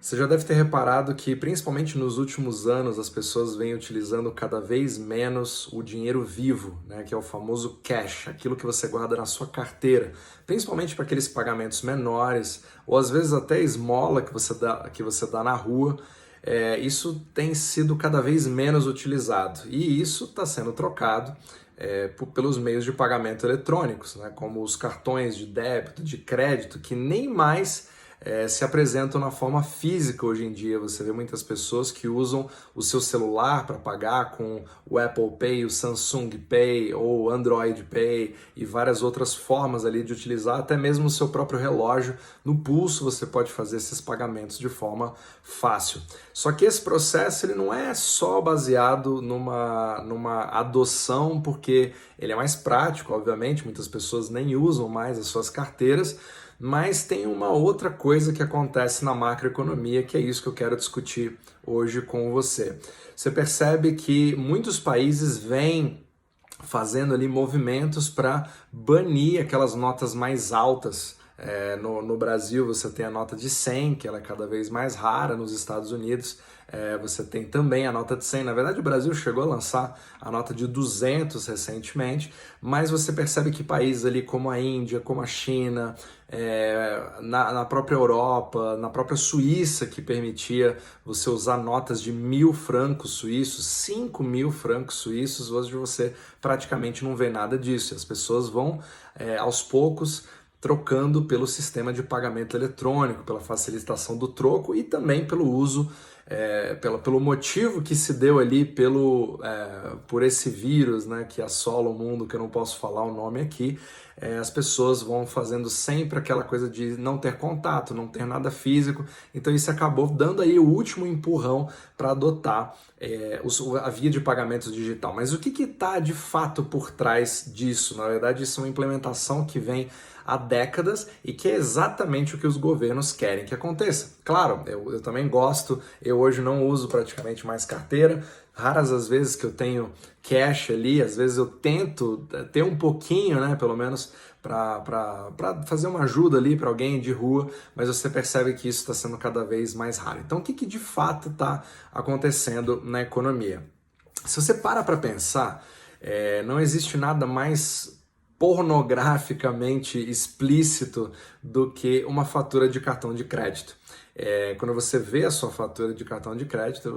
Você já deve ter reparado que, principalmente nos últimos anos, as pessoas vêm utilizando cada vez menos o dinheiro vivo, né, que é o famoso cash, aquilo que você guarda na sua carteira, principalmente para aqueles pagamentos menores, ou às vezes até esmola que você dá na rua. Isso tem sido cada vez menos utilizado e isso está sendo trocado pelos meios de pagamento eletrônicos, né, como os cartões de débito, de crédito, que nem mais se apresentam na forma física hoje em dia. Você vê muitas pessoas que usam o seu celular para pagar com o Apple Pay, o Samsung Pay ou o Android Pay e várias outras formas ali de utilizar, até mesmo o seu próprio relógio. No pulso você pode fazer esses pagamentos de forma fácil. Só que esse processo ele não é só baseado numa adoção, porque ele é mais prático, obviamente, muitas pessoas nem usam mais as suas carteiras, mas tem uma outra coisa que acontece na macroeconomia, que é isso que eu quero discutir hoje com você. Você percebe que muitos países vêm fazendo ali movimentos para banir aquelas notas mais altas. No Brasil você tem a nota de 100, que ela é cada vez mais rara. Nos Estados Unidos você tem também a nota de 100. Na verdade, o Brasil chegou a lançar a nota de 200 recentemente, mas você percebe que países ali como a Índia, como a China, na própria Europa, na própria Suíça, que permitia você usar notas de 1.000 francos suíços, 5.000 francos suíços, hoje você praticamente não vê nada disso. As pessoas vão, aos poucos, trocando pelo sistema de pagamento eletrônico, pela facilitação do troco e também pelo uso, pelo motivo que se deu ali por esse vírus, né, que assola o mundo, que eu não posso falar o nome aqui. As pessoas vão fazendo sempre aquela coisa de não ter contato, não ter nada físico, então isso acabou dando aí o último empurrão para adotar a via de pagamentos digital. Mas o que está de fato por trás disso? Na verdade, isso é uma implementação que vem há décadas e que é exatamente o que os governos querem que aconteça. Claro, eu também gosto, eu hoje não uso praticamente mais carteira, raras as vezes que eu tenho cash ali, às vezes eu tento ter um pouquinho, né, pelo menos para fazer uma ajuda ali para alguém de rua, mas você percebe que isso está sendo cada vez mais raro. Então o que de fato está acontecendo na economia? Se você para pensar, não existe nada mais pornograficamente explícito do que uma fatura de cartão de crédito. Quando você vê a sua fatura de cartão de crédito,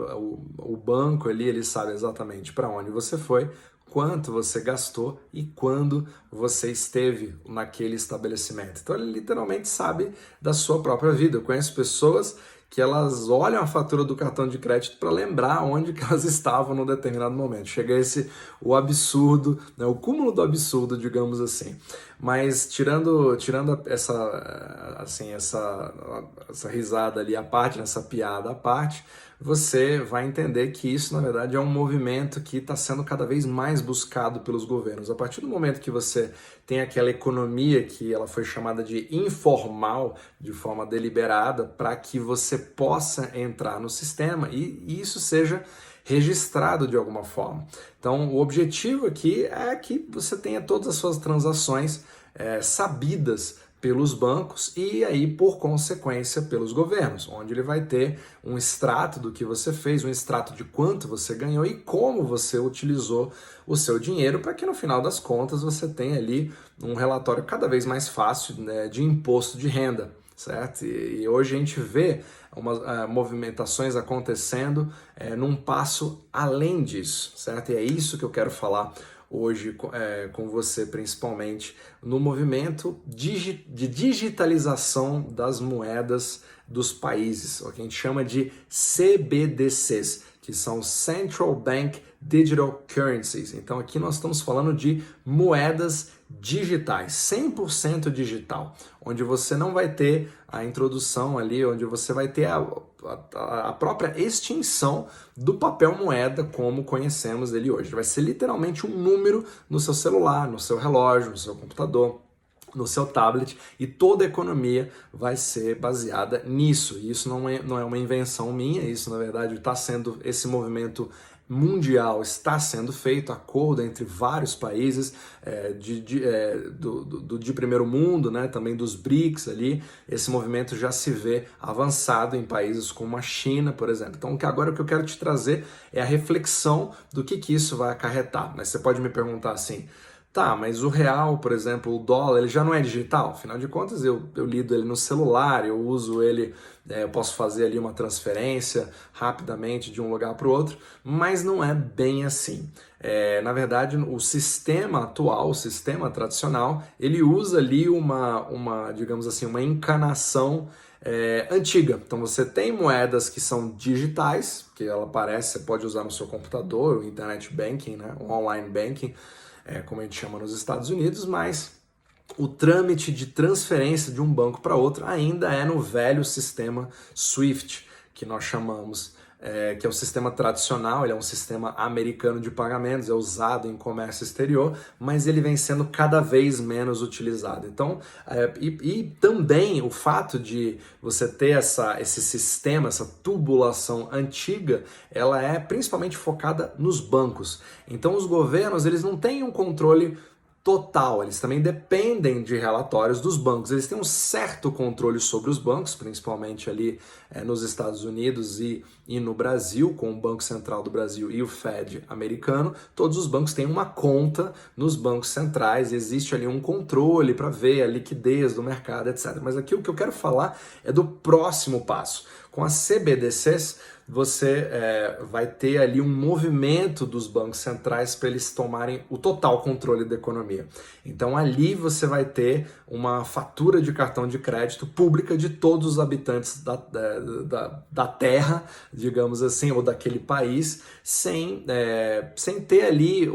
o banco ali, ele sabe exatamente para onde você foi, quanto você gastou e quando você esteve naquele estabelecimento. Então ele literalmente sabe da sua própria vida. Eu conheço pessoas que elas olham a fatura do cartão de crédito para lembrar onde que elas estavam num determinado momento. Chega o absurdo, né, o cúmulo do absurdo, digamos assim. Mas tirando essa risada ali à parte, essa piada à parte, você vai entender que isso, na verdade, é um movimento que está sendo cada vez mais buscado pelos governos. A partir do momento que você tem aquela economia que ela foi chamada de informal, de forma deliberada, para que você possa entrar no sistema e isso seja registrado de alguma forma. Então, o objetivo aqui é que você tenha todas as suas transações sabidas pelos bancos e aí, por consequência, pelos governos, onde ele vai ter um extrato do que você fez, um extrato de quanto você ganhou e como você utilizou o seu dinheiro, para que no final das contas você tenha ali um relatório cada vez mais fácil, né, de imposto de renda, certo? E hoje a gente vê umas movimentações acontecendo num passo além disso, certo? E é isso que eu quero falar hoje com você, principalmente no movimento de digitalização das moedas dos países, o que a gente chama de CBDCs, que são Central Bank Digital Currencies. Então aqui nós estamos falando de moedas digitais, 100% digital, onde você não vai ter a introdução ali, onde você vai ter a própria extinção do papel moeda como conhecemos ele hoje. Vai ser literalmente um número no seu celular, no seu relógio, no seu computador, no seu tablet, e toda a economia vai ser baseada nisso. E isso não é uma invenção minha, isso na verdade está sendo, esse movimento mundial está sendo feito, acordo entre vários países de primeiro mundo, né, também dos BRICS ali. Esse movimento já se vê avançado em países como a China, por exemplo. Então agora o que eu quero te trazer é a reflexão do que isso vai acarretar. Mas você pode me perguntar assim, tá, mas o real, por exemplo, o dólar, ele já não é digital? Afinal de contas, eu lido ele no celular, eu uso ele, eu posso fazer ali uma transferência rapidamente de um lugar para o outro, mas não é bem assim. Na verdade, o sistema atual, o sistema tradicional, ele usa ali digamos assim, uma encanação antiga. Então você tem moedas que são digitais, que ela aparece, você pode usar no seu computador, o internet banking, né, o online banking, como a gente chama nos Estados Unidos, mas o trâmite de transferência de um banco para outro ainda é no velho sistema SWIFT, que nós chamamos, que é o sistema tradicional, ele é um sistema americano de pagamentos, é usado em comércio exterior, mas ele vem sendo cada vez menos utilizado. Então, e também o fato de você ter esse sistema, essa tubulação antiga, ela é principalmente focada nos bancos. Então os governos, eles não têm um controle total, eles também dependem de relatórios dos bancos. Eles têm um certo controle sobre os bancos, principalmente ali nos Estados Unidos e no Brasil, com o Banco Central do Brasil e o Fed americano. Todos os bancos têm uma conta nos bancos centrais, existe ali um controle para ver a liquidez do mercado, etc. Mas aqui o que eu quero falar é do próximo passo. Com as CBDCs, você vai ter ali um movimento dos bancos centrais para eles tomarem o total controle da economia. Então ali você vai ter uma fatura de cartão de crédito pública de todos os habitantes da terra, digamos assim, ou daquele país, sem ter ali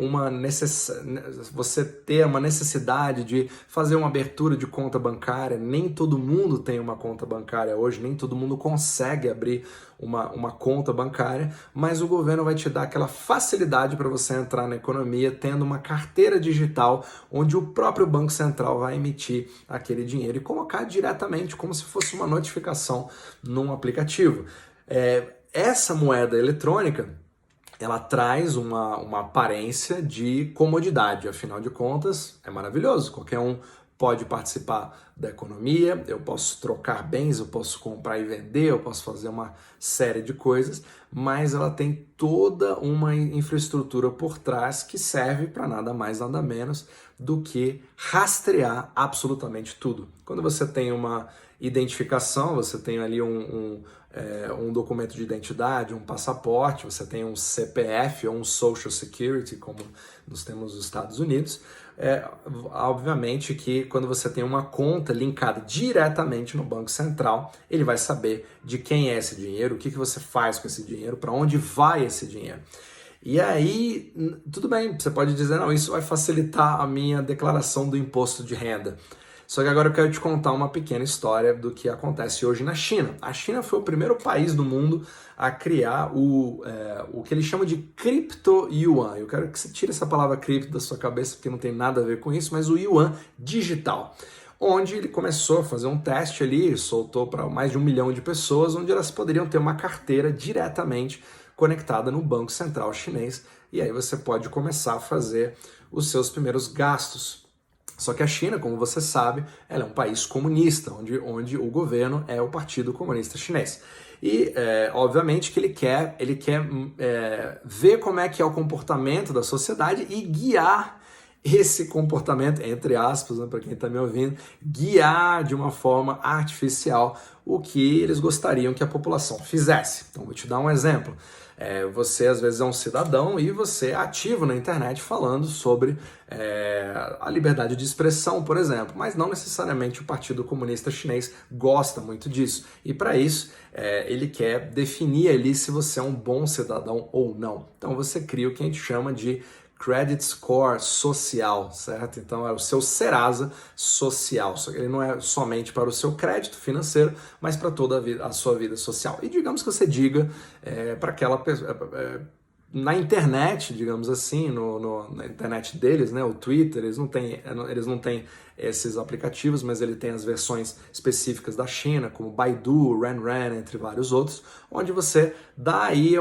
você ter uma necessidade de fazer uma abertura de conta bancária. Nem todo mundo tem uma conta bancária hoje, nem todo mundo consegue abrir uma conta bancária, mas o governo vai te dar aquela facilidade para você entrar na economia tendo uma carteira digital onde o próprio Banco Central vai emitir aquele dinheiro e colocar diretamente como se fosse uma notificação num aplicativo. Essa moeda eletrônica, ela traz uma aparência de comodidade, afinal de contas é maravilhoso, qualquer um pode participar da economia, eu posso trocar bens, eu posso comprar e vender, eu posso fazer uma série de coisas, mas ela tem toda uma infraestrutura por trás que serve para nada mais, nada menos do que rastrear absolutamente tudo. Quando você tem uma identificação, você tem ali um documento de identidade, um passaporte, você tem um CPF ou um Social Security, como nós temos nos Estados Unidos. Obviamente que quando você tem uma conta linkada diretamente no Banco Central, ele vai saber de quem é esse dinheiro, o que você faz com esse dinheiro, para onde vai esse dinheiro. E aí, tudo bem, você pode dizer, não, isso vai facilitar a minha declaração do imposto de renda. Só que agora eu quero te contar uma pequena história do que acontece hoje na China. A China foi o primeiro país do mundo a criar o que eles chamam de cripto-yuan. Eu quero que você tire essa palavra cripto da sua cabeça, porque não tem nada a ver com isso, mas o yuan digital. Onde ele começou a fazer um teste ali, soltou para mais de 1 milhão de pessoas, onde elas poderiam ter uma carteira diretamente conectada no Banco Central chinês. E aí você pode começar a fazer os seus primeiros gastos. Só que a China, como você sabe, ela é um país comunista, onde o governo é o Partido Comunista Chinês. E, obviamente, que ele quer ver como é que é o comportamento da sociedade e guiar esse comportamento, entre aspas, né, para quem está me ouvindo, guiar de uma forma artificial o que eles gostariam que a população fizesse. Então, vou te dar um exemplo. Você, às vezes, é um cidadão e você é ativo na internet falando sobre a liberdade de expressão, por exemplo, mas não necessariamente o Partido Comunista Chinês gosta muito disso. E, para isso, ele quer definir ali se você é um bom cidadão ou não. Então, você cria o que a gente chama de Credit Score social, certo? Então é o seu Serasa social. Ele não é somente para o seu crédito financeiro, mas para toda a sua vida social. E digamos que você diga para aquela pessoa, na internet, digamos assim, na internet deles, né, o Twitter, eles não têm esses aplicativos, mas ele tem as versões específicas da China, como Baidu, Renren, entre vários outros, onde você dá aí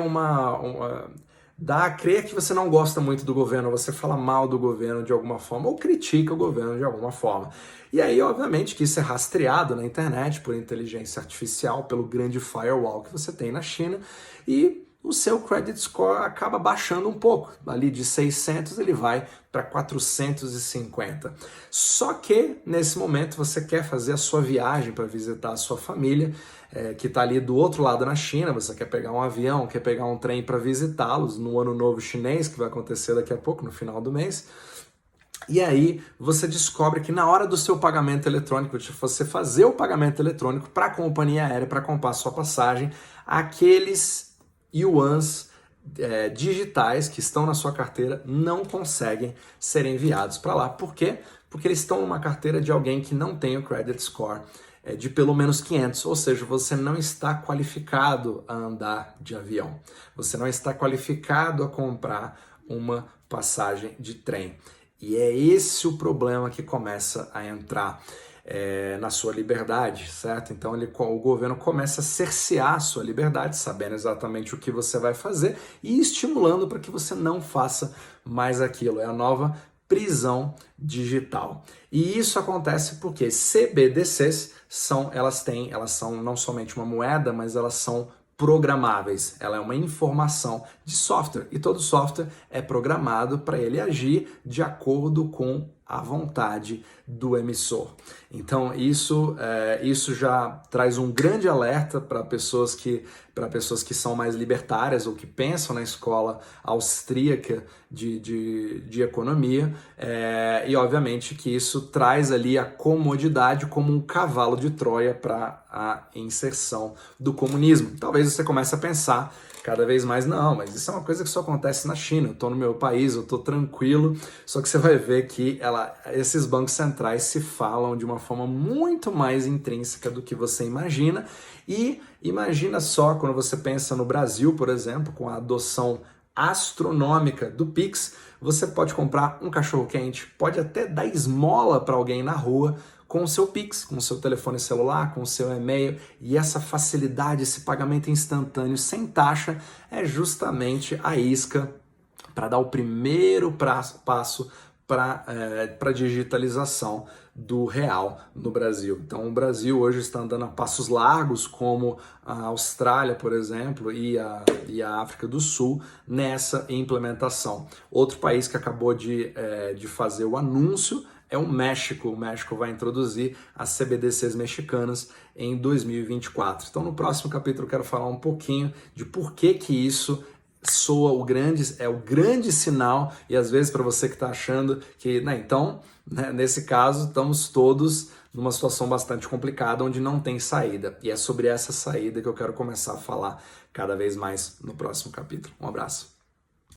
dá a crer que você não gosta muito do governo, você fala mal do governo de alguma forma, ou critica o governo de alguma forma. E aí, obviamente, que isso é rastreado na internet por inteligência artificial, pelo grande firewall que você tem na China, e o seu credit score acaba baixando um pouco. Ali de 600 ele vai para 450. Só que, nesse momento, você quer fazer a sua viagem para visitar a sua família, que está ali do outro lado na China, você quer pegar um avião, quer pegar um trem para visitá-los no Ano Novo Chinês, que vai acontecer daqui a pouco, no final do mês. E aí você descobre que na hora do seu pagamento eletrônico, de você fazer o pagamento eletrônico para a companhia aérea, para comprar sua passagem, aqueles yuans digitais que estão na sua carteira não conseguem ser enviados para lá. Por quê? Porque eles estão numa carteira de alguém que não tem o credit score de pelo menos 500, ou seja, você não está qualificado a andar de avião. Você não está qualificado a comprar uma passagem de trem. E é esse o problema que começa a entrar na sua liberdade, certo? Então o governo começa a cercear a sua liberdade, sabendo exatamente o que você vai fazer e estimulando para que você não faça mais aquilo. É a nova prisão digital. E isso acontece porque CBDCs elas são não somente uma moeda, mas elas são programáveis. Ela é uma informação de software e todo software é programado para ele agir de acordo com a vontade do emissor. Então isso já traz um grande alerta para pessoas que são mais libertárias ou que pensam na escola austríaca de economia, e obviamente que isso traz ali a comodidade como um cavalo de Troia para a inserção do comunismo. Talvez você comece a pensar cada vez mais, não, mas isso é uma coisa que só acontece na China, eu estou no meu país, eu estou tranquilo, só que você vai ver que esses bancos centrais se falam de uma forma muito mais intrínseca do que você imagina, e imagina só quando você pensa no Brasil, por exemplo, com a adoção astronômica do Pix, você pode comprar um cachorro-quente, pode até dar esmola para alguém na rua, com o seu Pix, com o seu telefone celular, com o seu e-mail, e essa facilidade, esse pagamento instantâneo sem taxa é justamente a isca para dar o primeiro passo para a digitalização do real no Brasil. Então o Brasil hoje está andando a passos largos, como a Austrália, por exemplo, e a África do Sul, nessa implementação. Outro país que acabou de fazer o anúncio é o México. O México vai introduzir as CBDCs mexicanas em 2024. Então, no próximo capítulo, eu quero falar um pouquinho de por que isso soa o grande sinal, e às vezes para você que está achando que, então, nesse caso, estamos todos numa situação bastante complicada, onde não tem saída. E é sobre essa saída que eu quero começar a falar cada vez mais no próximo capítulo. Um abraço.